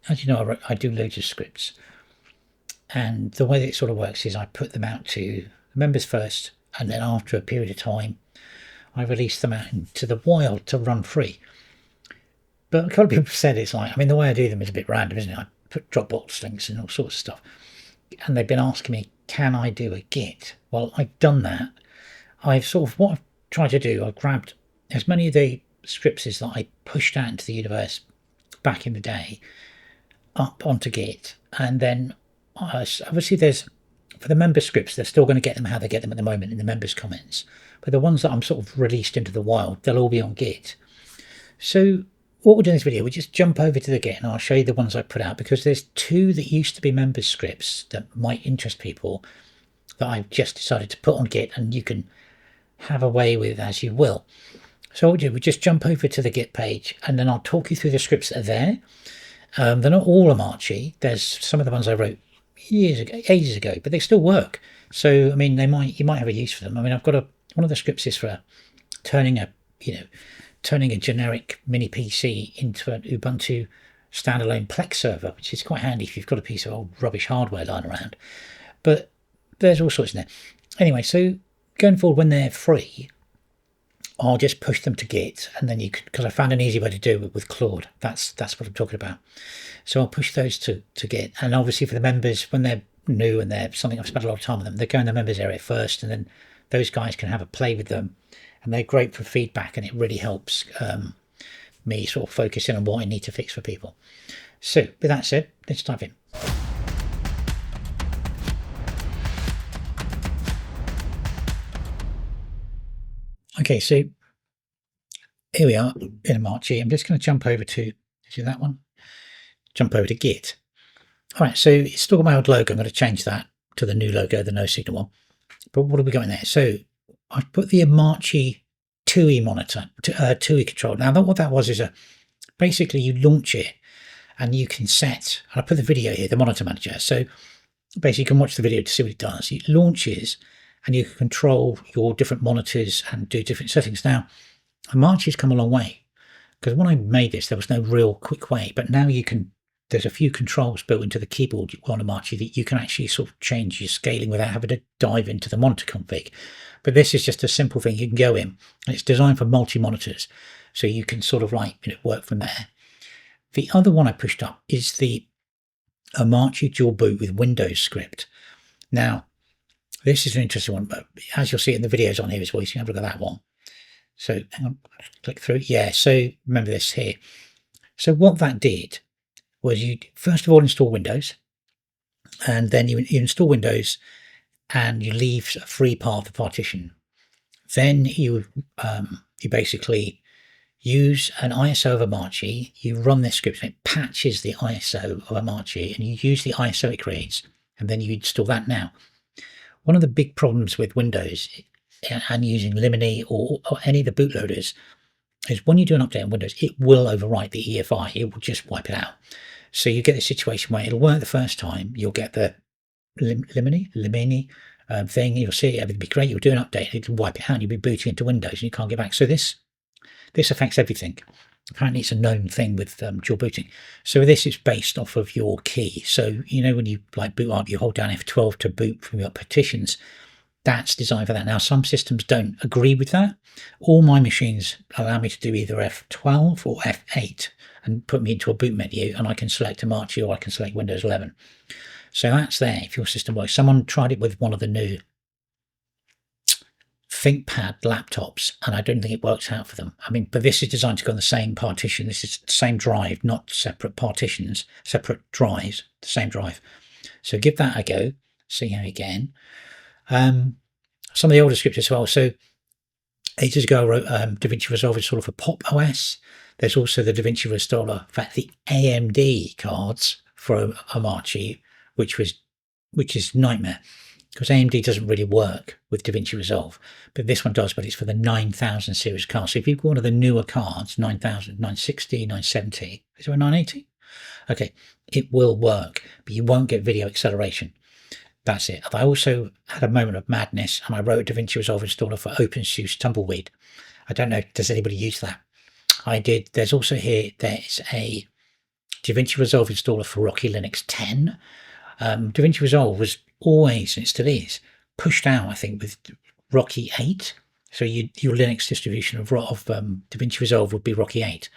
as you know, I do loads of scripts. And the way that it sort of works is I put them out to members first, and then after a period of time, I release them out into the wild to run free. But a couple of people said it's like, I mean, the way I do them is a bit random, isn't it? I put Dropbox links and all sorts of stuff. And they've been asking me, can I do a Git? Well, I've done that. What I've tried to do, I've grabbed as many of the scripts as that I pushed out into the universe back in the day up onto Git. And then obviously there's, for the member scripts, they're still going to get them how they get them at the moment in the members comments. But the ones that I'm sort of released into the wild, they'll all be on Git. So what we'll do in this video, we just jump over to the Git and I'll show you the ones I put out, because there's two that used to be members scripts that might interest people that I've just decided to put on Git, and you can have a way with as you will. So what we'll do, we just jump over to the Git page and then I'll talk you through the scripts that are there. They're not all Omarchy. There's some of the ones I wrote ages ago, but they still work. So I mean, you might have a use for them. I mean, I've got one of the scripts is for turning a generic mini PC into an Ubuntu standalone Plex server, which is quite handy if you've got a piece of old rubbish hardware lying around. But there's all sorts in there. Anyway, so going forward, when they're free, I'll just push them to Git, and then you can, because I found an easy way to do it with Claude. That's what I'm talking about. So I'll push those to Git, and obviously for the members, when they're new and they're something I've spent a lot of time with them, they go in the members area first, and then those guys can have a play with them, and they're great for feedback, and it really helps me sort of focus in on what I need to fix for people. So with that said, let's dive in. Okay, so here we are in Omarchy. I'm just going to jump over to that one. Jump over to Git. All right, so it's still got my old logo. I'm going to change that to the new logo, the no signal one. But what have we got in there? So I've put the Omarchy TUI monitor, TUI control. Now, what that was is basically you launch it and you can set, and I put the video here, the monitor manager. So basically you can watch the video to see what it does. It launches and you can control your different monitors and do different settings. Now, Omarchy's come a long way, because when I made this, there was no real quick way, but now you can, there's a few controls built into the keyboard on Omarchy that you can actually sort of change your scaling without having to dive into the monitor config. But this is just a simple thing you can go in, and it's designed for multi-monitors, so you can sort of like work from there. The other one I pushed up is the Omarchy Dual boot with Windows script. Now, this is an interesting one, but as you'll see in the videos on here as well, you can have a look at that one. So hang on, click through. Yeah, so remember this here. So what that did was you first of all install Windows, and then you install Windows and you leave a free path of partition. Then you basically use an ISO of Omarchy, you run this script and it patches the ISO of Omarchy, and you use the ISO it creates, and then you install that. Now, one of the big problems with Windows and using Limini or any of the bootloaders is when you do an update on Windows, it will overwrite the EFI. It will just wipe it out. So you get a situation where it'll work the first time. You'll get the Limini thing. You'll see everything be great. You'll do an update. It'll wipe it out. And you'll be booting into Windows and you can't get back. So this affects everything. Apparently it's a known thing with dual booting. So this is based off of your key. So when you like boot up, you hold down F12 to boot from your partitions. That's designed for that. Now, some systems don't agree with that. All my machines allow me to do either F12 or F8 and put me into a boot menu, and I can select Omarchy or I can select Windows 11. So that's there if your system works. Someone tried it with one of the new ThinkPad laptops, and I don't think it works out for them. I mean, but this is designed to go on the same partition. This is the same drive, not separate partitions, separate drives, the same drive. So give that a go, see how you get in. Some of the older scripts as well. So ages ago I wrote DaVinci Resolve installer for Pop OS. There's also the DaVinci Resolve, in fact the AMD cards for Omarchy, which is nightmare, because AMD doesn't really work with DaVinci Resolve, but this one does, but it's for the 9000 series cards. So if you've got one of the newer cards, 9000, 960, 970, is there a 980? Okay, it will work, but you won't get video acceleration. That's it. I also had a moment of madness and I wrote a DaVinci Resolve installer for OpenSUSE Tumbleweed. I don't know, does anybody use that? I did. There's also here, there's a DaVinci Resolve installer for Rocky Linux 10. DaVinci Resolve was always, and it still is, pushed out, I think, with Rocky 8. So your Linux distribution of DaVinci Resolve would be Rocky 8.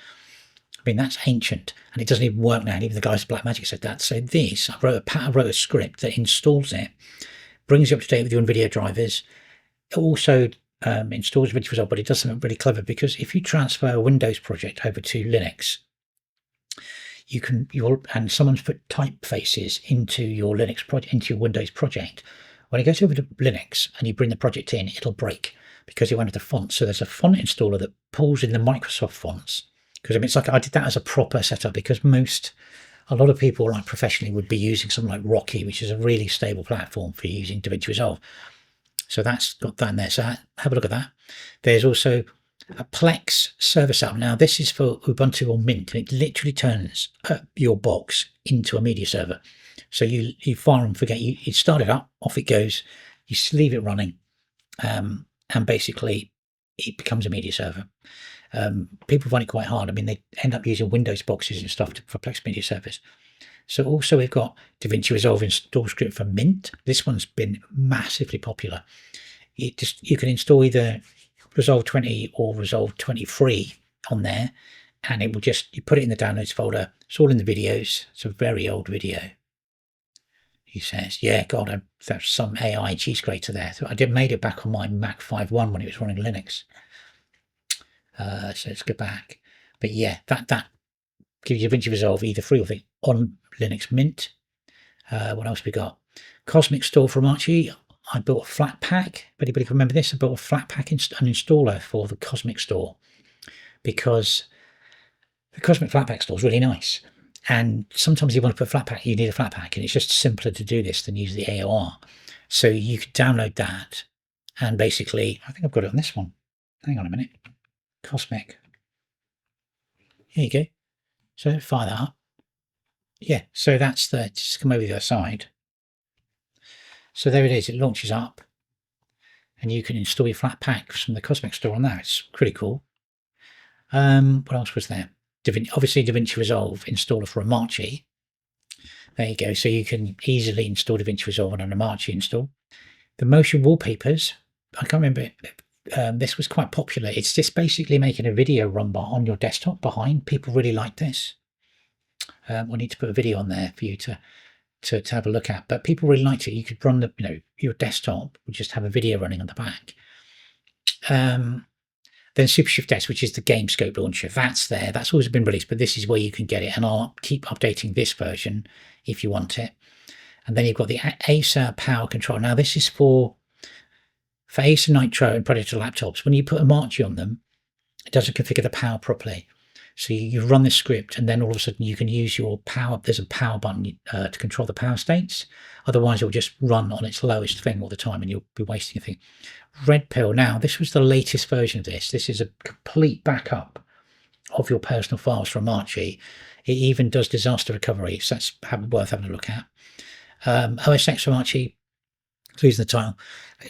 I mean, that's ancient, and it doesn't even work now. And even the guys at Blackmagic said that. So this, I wrote a script that installs it, brings you up to date with your NVIDIA drivers. It also installs DaVinci Resolve, but it does something really clever, because if you transfer a Windows project over to Linux, and someone's put typefaces into your Linux project, into your Windows project. When it goes over to Linux and you bring the project in, it'll break because you wanted the font. So there's a font installer that pulls in the Microsoft fonts. Because I mean, it's like I did that as a proper setup, because a lot of people like professionally would be using something like Rocky, which is a really stable platform for using DaVinci Resolve. So that's got that in there. So have a look at that. There's also a Plex server setup. Now this is for Ubuntu or Mint, and it literally turns your box into a media server. So you fire and forget. You start it up, off it goes. You leave it running, and basically it becomes a media server. People find it quite hard. I mean, they end up using Windows boxes and stuff for Plex media servers. So also we've got DaVinci Resolve install script for Mint. This one's been massively popular. You can install either Resolve 20 or Resolve 23 on there, and it will you put it in the downloads folder. It's all in the videos. It's a very old video. He says, yeah, God, that's some AI cheese grater there. So I made it back on my Mac 5.1 when it was running Linux. So let's go back. But yeah, that gives you DaVinci Resolve either free or free on Linux Mint. What else we got? Cosmic Store from Omarchy. I built a flat pack. Anybody can remember this? I built a flat pack an installer for the Cosmic Store, because the Cosmic Flatpak Store is really nice. And sometimes you want to put a flat pack, you need a flat pack, and it's just simpler to do this than use the AOR. So you could download that, and basically, I think I've got it on this one. Hang on a minute. Cosmic. Here you go. So fire that up. Yeah, so that's just come over the other side. So there it is. It launches up, and you can install your flat packs from the Cosmic Store on that. It's pretty cool. What else was there? Obviously, DaVinci Resolve installer for Omarchy. There you go. So you can easily install DaVinci Resolve on an Omarchy install. The motion wallpapers. I can't remember. This was quite popular. It's just basically making a video run on your desktop behind. People really like this. We need to put a video on there for you to have a look at. But people really liked it. You could run your desktop would just have a video running on the back. Then SuperShift S, which is the Gamescope launcher, that's there. That's always been released, but this is where you can get it. And I'll keep updating this version if you want it. And then you've got the Acer Power Control. Now this is for Acer Nitro and Predator laptops. When you put Omarchy on them, it doesn't configure the power properly. So you run this script, and then all of a sudden you can use your power. There's a power button to control the power states. Otherwise, it'll just run on its lowest thing all the time, and you'll be wasting a thing. Red Pill. Now, this was the latest version of this. This is a complete backup of your personal files from Omarchy. It even does disaster recovery, so that's worth having a look at. OS X Omarchy, losing the title,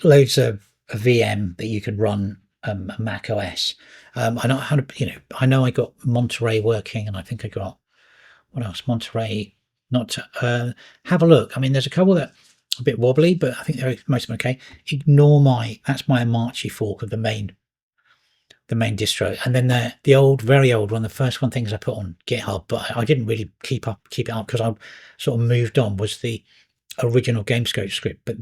loads of a VM that you can run Mac OS. I know I got Monterey working, and I think I got what else? Monterey. Not to, have a look. I mean, there's a couple that are a bit wobbly, but I think most of them okay. Ignore that's my Omarchy fork of the main distro, and then the old, very old one, the first one things I put on GitHub, but I didn't really keep it up because I sort of moved on, was the original Gamescope script. But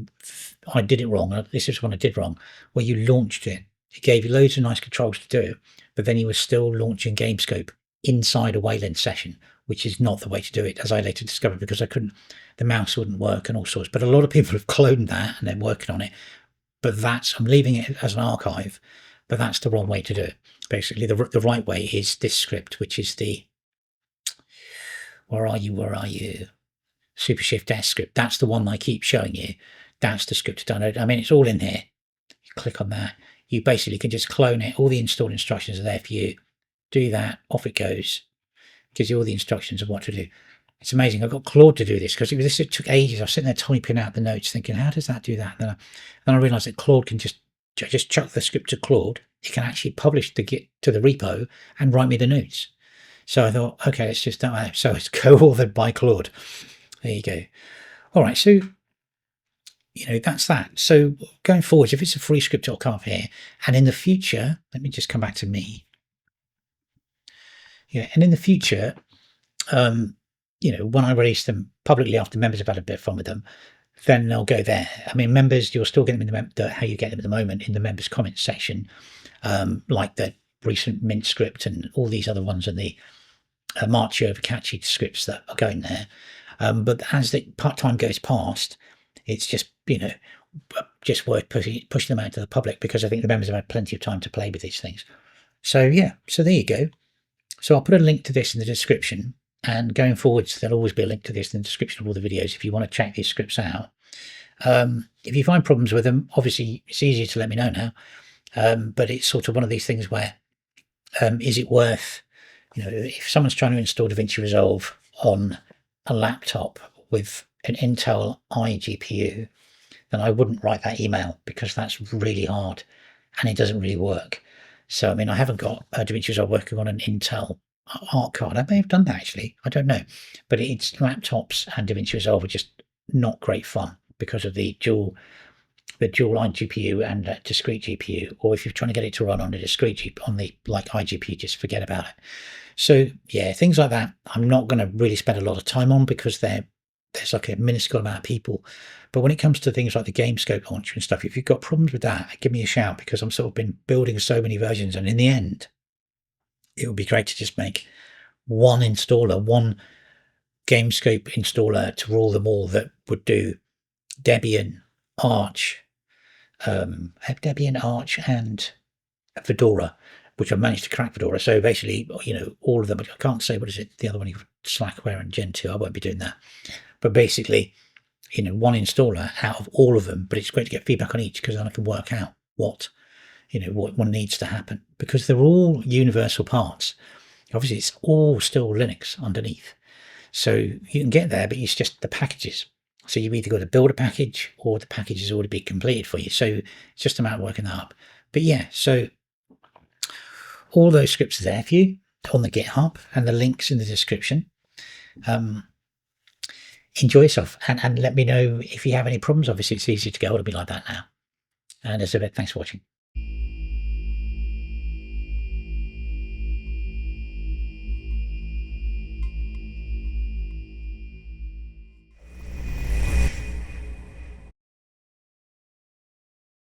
I did it wrong. This is one I did wrong, where you launched it. It gave you loads of nice controls to do it, but then you were still launching Gamescope inside a Wayland session, which is not the way to do it, as I later discovered, because the mouse wouldn't work and all sorts. But a lot of people have cloned that and they're working on it. But I'm leaving it as an archive, but that's the wrong way to do it. Basically, the right way is this script, which is the, where are you? SuperShift S script. That's the one I keep showing you. That's the script to download. I mean, it's all in here. You click on that. You basically can just clone it. All the install instructions are there for you. Do that. Off it goes. Gives you all the instructions of what to do. It's amazing. I got Claude to do this because it took ages. I was sitting there typing out the notes thinking, how does that do that? Then I realized that Claude can just chuck the script to Claude. It can actually publish the Git to the repo and write me the notes. So I thought, okay, let's just start out. So it's co-authored by Claude. There you go. All right, so that's that. So going forward, if it's a free script, it'll come up here. And in the future, let me just come back to me. Yeah, and in the future, when I release them publicly after members have had a bit of fun with them, then they'll go there. I mean, members, you'll still get them in how you get them at the moment in the members comments section, like the recent Mint script and all these other ones and the Omarchy Overcatchy scripts that are going there. But as the time goes past, it's just just worth pushing them out to the public, because I think the members have had plenty of time to play with these things. So yeah, so there you go. So I'll put a link to this in the description, and going forwards there'll always be a link to this in the description of all the videos if you want to check these scripts out. If you find problems with them, obviously it's easier to let me know now, but it's sort of one of these things where is it worth, if someone's trying to install DaVinci Resolve on a laptop with an Intel iGPU, then I wouldn't write that email, because that's really hard and it doesn't really work. So, I mean, I haven't got DaVinci Resolve working on an Intel art card. I may have done that actually, I don't know. But it's laptops and DaVinci Resolve are just not great fun because of the dual line GPU and discrete GPU. Or if you're trying to get it to run on a discrete on the iGPU, just forget about it. So yeah, things like that I'm not going to really spend a lot of time on, because there's like a minuscule amount of people. But when it comes to things like the Gamescope launcher and stuff, if you've got problems with that, give me a shout, because I'm sort of been building so many versions, and in the end it would be great to just make one installer, one Gamescope installer to rule them all, that would do Debian, Arch, and Fedora, which I've managed to crack Fedora. So basically, all of them. I can't say what is it, the other one, Slackware and Gentoo. I won't be doing that. But basically, one installer out of all of them. But it's great to get feedback on each, because then I can work out what one needs to happen, because they're all universal parts. Obviously, it's all still Linux underneath. So you can get there, but it's just the packages. So you've either got to build a package, or the package has already been completed for you. So it's just a matter of working that up. But yeah, so all those scripts are there for you on the GitHub, and the links in the description. Enjoy yourself, and let me know if you have any problems. Obviously, it's easy to get hold of me like that now. And as I said, thanks for watching.